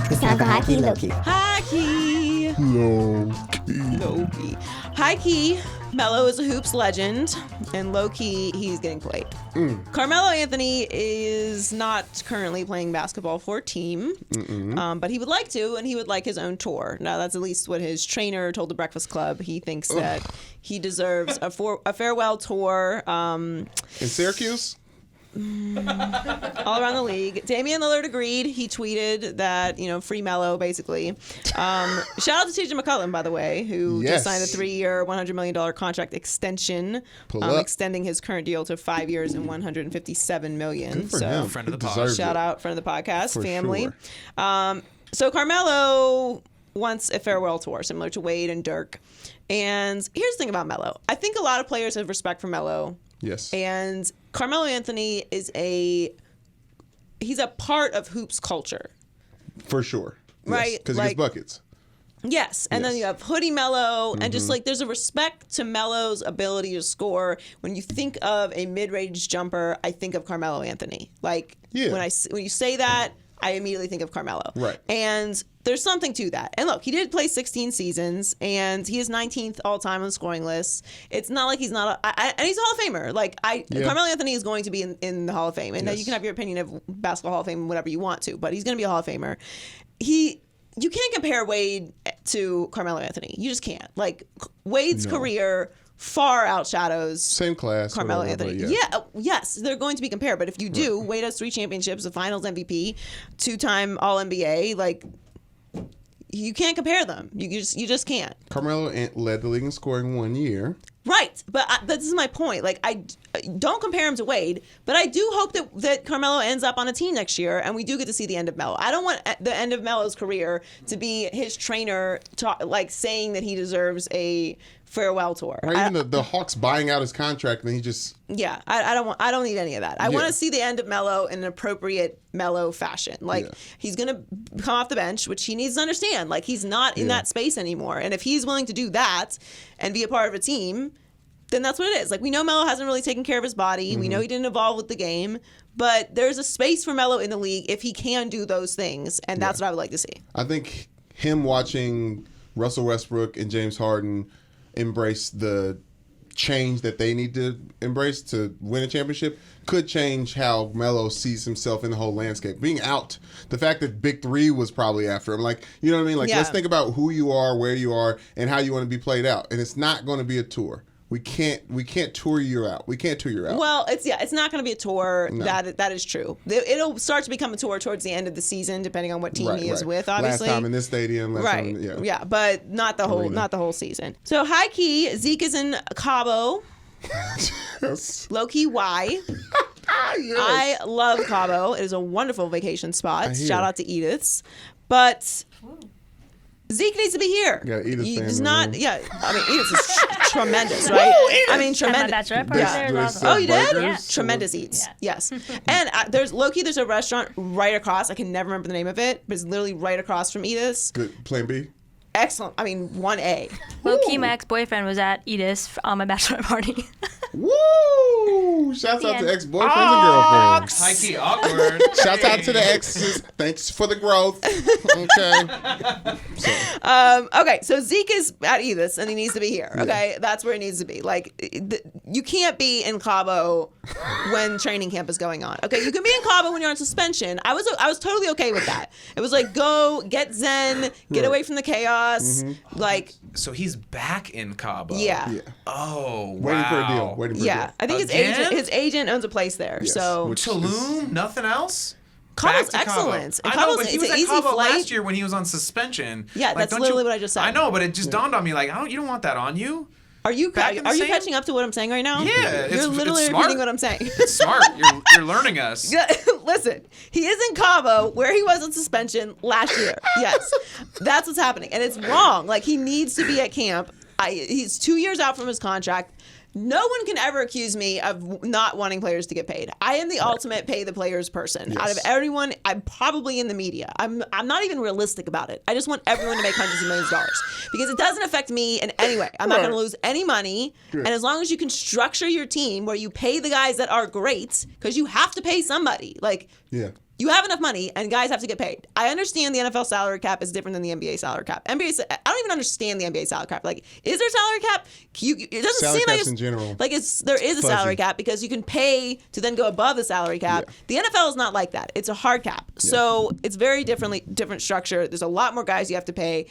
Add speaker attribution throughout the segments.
Speaker 1: It's time for High Key, Low Key.
Speaker 2: High Key. Low Key. High Key, Melo is a hoops legend, and low key, he's getting played. Carmelo Anthony is not currently playing basketball for a team, but he would like to, and he would like his own tour. Now, that's at least what his trainer told the Breakfast Club. He thinks that he deserves a farewell tour.
Speaker 3: In Syracuse?
Speaker 2: All around the league. Damian Lillard agreed. He tweeted that, free Melo, basically. Shout out to TJ McCollum, by the way, who just signed a 3-year, $100 million contract extension, extending his current deal to 5 years and $157 million.
Speaker 3: Good for him.
Speaker 4: Friend of the pod.
Speaker 2: Shout out, friend of the podcast,
Speaker 3: For
Speaker 2: family.
Speaker 3: sure.
Speaker 2: So Carmelo wants a farewell tour, similar to Wade and Dirk. And here's the thing about Melo. I think a lot of players have respect for Melo.
Speaker 3: Yes.
Speaker 2: And Carmelo Anthony is he's a part of hoops culture.
Speaker 3: For sure.
Speaker 2: Right?
Speaker 3: Because he gets buckets.
Speaker 2: Yes. And then you have Hoodie Melo, and just there's a respect to Melo's ability to score. When you think of a mid-range jumper, I think of Carmelo Anthony. When you say that, I immediately think of Carmelo.
Speaker 3: Right.
Speaker 2: And there's something to that. And look, he did play 16 seasons, and he is 19th all-time on the scoring list. It's not like he's not and he's a Hall of Famer. Carmelo Anthony is going to be in the Hall of Fame. And now you can have your opinion of Basketball Hall of Fame, whatever you want to, but he's going to be a Hall of Famer. You can't compare Wade to Carmelo Anthony. You just can't. Wade's career far outshadows
Speaker 3: same class
Speaker 2: Carmelo
Speaker 3: whatever,
Speaker 2: Anthony. Yes, they're going to be compared. But if you do, Wade has 3 championships, a Finals MVP, 2-time All NBA. You can't compare them. You just can't.
Speaker 3: Carmelo led the league in scoring 1 year.
Speaker 2: Right, but this is my point. I don't compare him to Wade, but I do hope that Carmelo ends up on a team next year, and we do get to see the end of Melo. I don't want the end of Melo's career to be his trainer saying that he deserves a farewell tour.
Speaker 3: Or even the Hawks buying out his contract, and then he just
Speaker 2: I don't need any of that. I want to see the end of Melo in an appropriate Melo fashion. He's gonna come off the bench, which he needs to understand. He's not in that space anymore, and if he's willing to do that and be a part of a team, then that's what it is. We know Melo hasn't really taken care of his body. We know he didn't evolve with the game, but there's a space for Melo in the league if he can do those things, and that's what I would like to see.
Speaker 3: I think him watching Russell Westbrook and James Harden embrace the change that they need to embrace to win a championship could change how Melo sees himself in the whole landscape. Being out, the fact that Big 3 was probably after him, you know what I mean? Let's think about who you are, where you are, and how you want to be played out. And it's not going to be a tour. We can't tour you out. We can't tour you out.
Speaker 2: Well, it's not going to be a tour. No. That is true. It'll start to become a tour towards the end of the season, depending on what team he is with. Obviously,
Speaker 3: last time in this stadium.
Speaker 2: But not the whole season. So high key, Zeke is in Cabo.
Speaker 3: Yes.
Speaker 2: Low key, why?
Speaker 3: Yes.
Speaker 2: I love Cabo. It is a wonderful vacation spot. Shout out to Edith's, but Zeke needs to be here.
Speaker 3: Yeah, Edith
Speaker 2: Edith's Edith is tremendous, right? Tremendous. Oh, you did?
Speaker 1: Yeah.
Speaker 2: Tremendous eats.
Speaker 1: Yeah.
Speaker 2: Yes. And there's a restaurant right across. I can never remember the name of it, but it's literally right across from Edith's.
Speaker 3: Good. Plan B?
Speaker 2: Excellent. 1A.
Speaker 1: Low-key, my ex-boyfriend was at Edith's on my bachelor party.
Speaker 3: Woo! Shouts out to ex-boyfriends and girlfriends.
Speaker 4: High key awkward.
Speaker 3: Shouts out to the exes. Thanks for the growth. Okay.
Speaker 2: Okay, so Zeke is at Edith's and he needs to be here. Okay, that's where he needs to be. You can't be in Cabo when training camp is going on. Okay, you can be in Cabo when you're on suspension. I was totally okay with that. It was go get zen, get away from the chaos.
Speaker 4: So he's back in Cabo.
Speaker 2: Yeah.
Speaker 4: Oh, wow.
Speaker 3: Waiting for a deal.
Speaker 2: I think his agent owns a place there.
Speaker 3: Yes.
Speaker 2: So
Speaker 4: Tulum, nothing else.
Speaker 2: Cabo's
Speaker 4: Back to Cabo.
Speaker 2: excellent. And
Speaker 4: I know,
Speaker 2: Cabo's,
Speaker 4: but he
Speaker 2: it's
Speaker 4: was
Speaker 2: an
Speaker 4: at
Speaker 2: easy
Speaker 4: Cabo
Speaker 2: flight.
Speaker 4: last year when he was on suspension.
Speaker 2: Yeah, that's literally what I just said.
Speaker 4: I know, but it just dawned on me you don't want that on you.
Speaker 2: Are you catching up to what I'm saying right now?
Speaker 4: Yeah,
Speaker 2: you're literally
Speaker 4: it's smart.
Speaker 2: repeating what I'm saying.
Speaker 4: It's smart. You're learning us.
Speaker 2: Listen, he is in Cabo where he was on suspension last year. Yes, that's what's happening, and it's wrong. He needs to be at camp. He's 2 years out from his contract. No one can ever accuse me of not wanting players to get paid. I am the ultimate pay the players person.
Speaker 3: Yes.
Speaker 2: Out of everyone, I'm probably in the media. I'm not even realistic about it. I just want everyone to make hundreds of millions of dollars because it doesn't affect me in any way. I'm not going to lose any money. And as long as you can structure your team where you pay the guys that are great, because you have to pay somebody. You have enough money, and guys have to get paid. I understand the NFL salary cap is different than the NBA salary cap. I don't even understand the NBA salary cap. Like, is there salary cap? It doesn't
Speaker 3: Salary
Speaker 2: seem like
Speaker 3: caps in general.
Speaker 2: Like there is a
Speaker 3: Fuzzy.
Speaker 2: salary cap because you can pay to then go above the salary cap.
Speaker 3: Yeah.
Speaker 2: The NFL is not like that. It's a hard cap, so it's very different structure. There's a lot more guys you have to pay.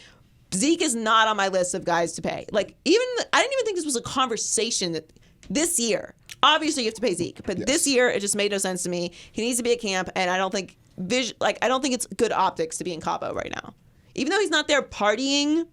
Speaker 2: Zeke is not on my list of guys to pay. Like I didn't even think this was a conversation that this year. Obviously, you have to pay Zeke, but this year it just made no sense to me. He needs to be at camp, and I don't think it's good optics to be in Cabo right now. Even though he's not there partying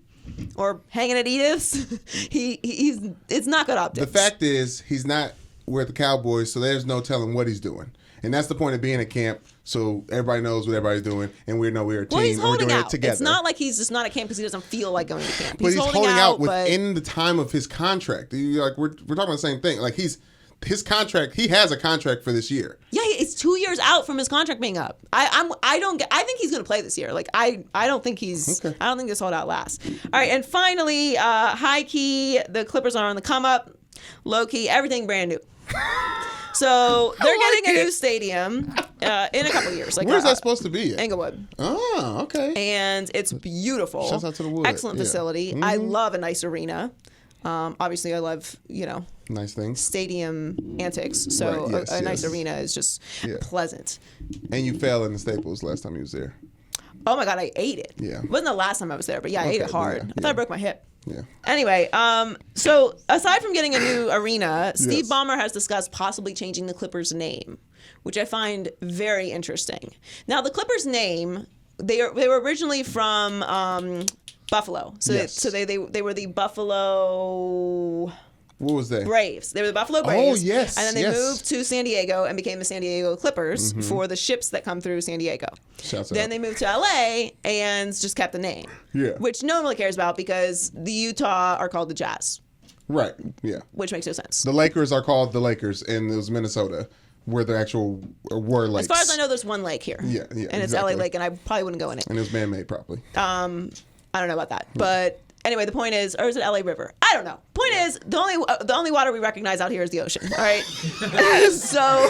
Speaker 2: or hanging at Edith's, it's not good optics.
Speaker 3: The fact is, he's not with the Cowboys, so there's no telling what he's doing. And that's the point of being at camp, so everybody knows what everybody's doing, and we know we're a team,
Speaker 2: Well, he's
Speaker 3: and we're
Speaker 2: holding
Speaker 3: doing
Speaker 2: out.
Speaker 3: it together.
Speaker 2: It's not like he's just not at camp because he doesn't feel like going to camp.
Speaker 3: But he's holding out within
Speaker 2: but
Speaker 3: the time of his contract. Like we're talking about the same thing. Like his contract, he has a contract for this year.
Speaker 2: yeah, it's 2 years out from his contract being up. I think he's going to play this year. Like I don't think
Speaker 3: Okay.
Speaker 2: I don't think this holdout lasts. All right, and finally, high key, the Clippers are on the come up. Low key, everything brand new. So they're getting a new stadium in a couple of years. Like
Speaker 3: Where's that supposed to be at?
Speaker 2: Englewood.
Speaker 3: Oh, okay.
Speaker 2: And it's beautiful.
Speaker 3: Shouts out to the Wood.
Speaker 2: Excellent
Speaker 3: Yeah.
Speaker 2: facility. I love a nice arena. Obviously, I love,
Speaker 3: Nice things.
Speaker 2: stadium antics. So
Speaker 3: Right, yes,
Speaker 2: a nice
Speaker 3: yes.
Speaker 2: arena is just
Speaker 3: Yeah.
Speaker 2: pleasant.
Speaker 3: And you fell in the Staples last time you was there.
Speaker 2: Oh my God, I ate it.
Speaker 3: Yeah.
Speaker 2: It wasn't the last time I was there, but yeah, I ate
Speaker 3: Okay,
Speaker 2: it hard.
Speaker 3: yeah,
Speaker 2: I thought I broke my hip.
Speaker 3: Yeah.
Speaker 2: Anyway, so aside from getting a new arena, Steve
Speaker 3: Yes.
Speaker 2: Ballmer has discussed possibly changing the Clippers' name, which I find very interesting. Now, the Clippers' name, they were originally from Buffalo. So
Speaker 3: Yes.
Speaker 2: they were the Buffalo
Speaker 3: What was that?
Speaker 2: Braves. They were the Buffalo Braves.
Speaker 3: yes,
Speaker 2: And then they
Speaker 3: yes.
Speaker 2: moved to San Diego and became the San Diego Clippers for the ships that come through San Diego.
Speaker 3: Shouts
Speaker 2: Then
Speaker 3: out.
Speaker 2: they moved to LA and just kept the name.
Speaker 3: Yeah.
Speaker 2: Which no one really cares about because the Utah are called the Jazz,
Speaker 3: Right. Yeah.
Speaker 2: which makes no sense.
Speaker 3: The Lakers are called the Lakers, and it was Minnesota, where the actual were lakes.
Speaker 2: As far as I know, there's one lake here.
Speaker 3: Yeah,
Speaker 2: And it's
Speaker 3: exactly.
Speaker 2: LA Lake, and I probably wouldn't go in it.
Speaker 3: And it was man-made, probably.
Speaker 2: I don't know about that. But anyway, the point is, or is it LA River? I don't know. Point is, the only water we recognize out here is the ocean. All right. so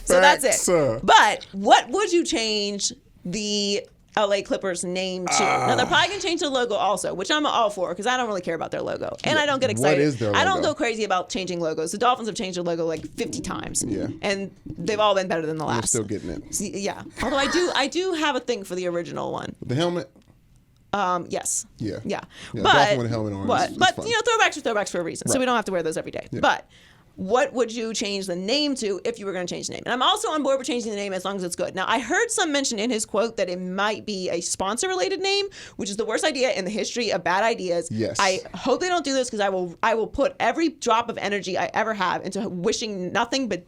Speaker 2: that's it.
Speaker 3: Facts.
Speaker 2: But what would you change the LA Clippers name to? Now they're probably gonna change their logo also, which I'm all for because I don't really care about their logo, and I don't get excited.
Speaker 3: What is their
Speaker 2: I don't
Speaker 3: logo?
Speaker 2: go crazy about changing logos. The Dolphins have changed their logo like 50 times.
Speaker 3: Yeah.
Speaker 2: And they've all been better than the
Speaker 3: I'm
Speaker 2: last.
Speaker 3: still getting it.
Speaker 2: Yeah. Although I do have a thing for the original one.
Speaker 3: The helmet.
Speaker 2: Yes.
Speaker 3: Yeah.
Speaker 2: Yeah.
Speaker 3: Yeah,
Speaker 2: But
Speaker 3: Dolphin with a helmet on.
Speaker 2: But,
Speaker 3: It's
Speaker 2: but
Speaker 3: fun.
Speaker 2: throwbacks are throwbacks for a reason, so
Speaker 3: Right.
Speaker 2: we don't have to wear those every day. But what would you change the name to if you were going to change the name? And I'm also on board with changing the name as long as it's good. Now, I heard some mention in his quote that it might be a sponsor-related name, which is the worst idea in the history of bad ideas.
Speaker 3: Yes.
Speaker 2: I hope they don't do this because I will put every drop of energy I ever have into wishing nothing but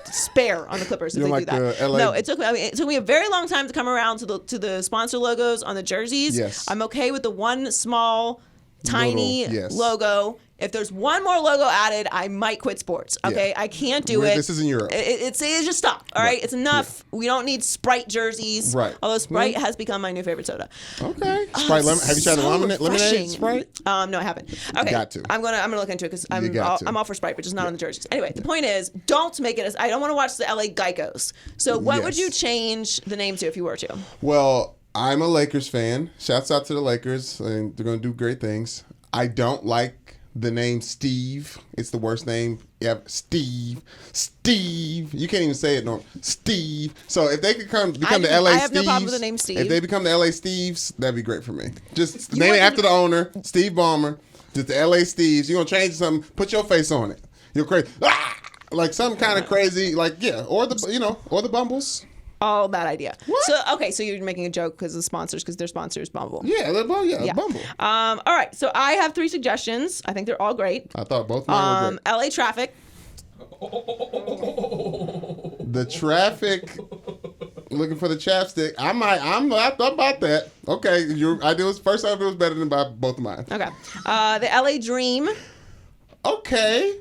Speaker 2: despair on the Clippers if
Speaker 3: You're
Speaker 2: they
Speaker 3: like
Speaker 2: do that.
Speaker 3: the LA
Speaker 2: No, it took me a very long time to come around to the sponsor logos on the jerseys.
Speaker 3: Yes.
Speaker 2: I'm okay with the one small, tiny
Speaker 3: Little, yes.
Speaker 2: logo. If there's one more logo added, I might quit sports. Okay,
Speaker 3: Yeah.
Speaker 2: I can't do it.
Speaker 3: This is in Europe.
Speaker 2: It's just stop. All right,
Speaker 3: Right.
Speaker 2: it's enough. We don't need Sprite jerseys.
Speaker 3: Right.
Speaker 2: Although Sprite has become my new favorite soda.
Speaker 3: Okay. Sprite lemon. Have you tried the
Speaker 2: So
Speaker 3: lemonade
Speaker 2: refreshing.
Speaker 3: Sprite?
Speaker 2: No, I haven't. Okay,
Speaker 3: got to.
Speaker 2: I'm gonna look into it because
Speaker 3: You got to.
Speaker 2: I'm all for Sprite, but just not on the jerseys. Anyway, the point is, don't make it. I don't want to watch the LA Geicos. So what would
Speaker 3: Yes.
Speaker 2: you change the name to if you were to?
Speaker 3: Well, I'm a Lakers fan. Shouts out to the Lakers. And they're going to do great things. I don't like the name Steve. It's the worst name ever. Steve. You can't even say it normal. Steve. So if they could become the LA Steves.
Speaker 2: I have no problem with the name Steve.
Speaker 3: If they become the LA Steves, that'd be great for me. Just
Speaker 2: You
Speaker 3: name it
Speaker 2: want
Speaker 3: after the owner, Steve Ballmer. Just the LA Steves. You're going to change something, put your face on it. You're crazy. Like some kind of crazy, like, yeah. Or the Bumbles.
Speaker 2: All bad idea.
Speaker 3: What?
Speaker 2: So you're making a joke because of sponsors, because their sponsor is Bumble.
Speaker 3: Yeah, Bumble.
Speaker 2: All right. So I have 3 suggestions. I think they're all great.
Speaker 3: I thought both mine were great.
Speaker 2: LA Traffic.
Speaker 3: The traffic, looking for the chapstick. I'm about that. Okay, first off, it was better than both of mine.
Speaker 2: Okay. The LA Dream.
Speaker 3: Okay.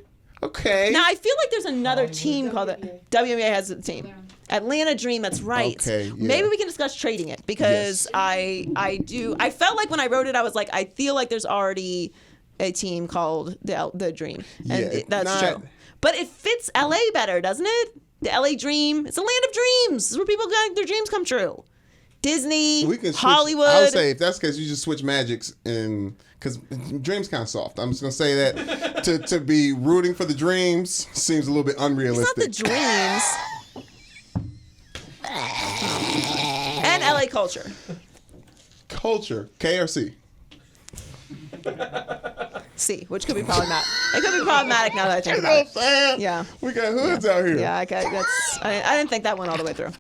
Speaker 2: Now I feel like there's another team called the WNBA has a team. Atlanta Dream, that's right.
Speaker 3: Okay, yeah.
Speaker 2: Maybe we can discuss trading it because
Speaker 3: Yes.
Speaker 2: I felt like when I wrote it, I was like, I feel like there's already a team called the Dream. And
Speaker 3: Yeah,
Speaker 2: that's
Speaker 3: not-
Speaker 2: true. But it fits LA better, doesn't it? The LA dream. It's a land of dreams. This is where people got their dreams come true. Disney,
Speaker 3: We can switch,
Speaker 2: Hollywood.
Speaker 3: I would say if that's the case, you just switch Magics and because Dreams kind of soft. I'm just gonna say that to be rooting for the Dreams seems a little bit
Speaker 2: It's not
Speaker 3: unrealistic.
Speaker 2: the dreams. And LA culture.
Speaker 3: Culture, K or C?
Speaker 2: C, which could be problematic. It could be problematic now that I think
Speaker 3: You know what I'm
Speaker 2: about it.
Speaker 3: saying?
Speaker 2: Yeah.
Speaker 3: We got hoods out here.
Speaker 2: Yeah, I didn't think that one all the way through.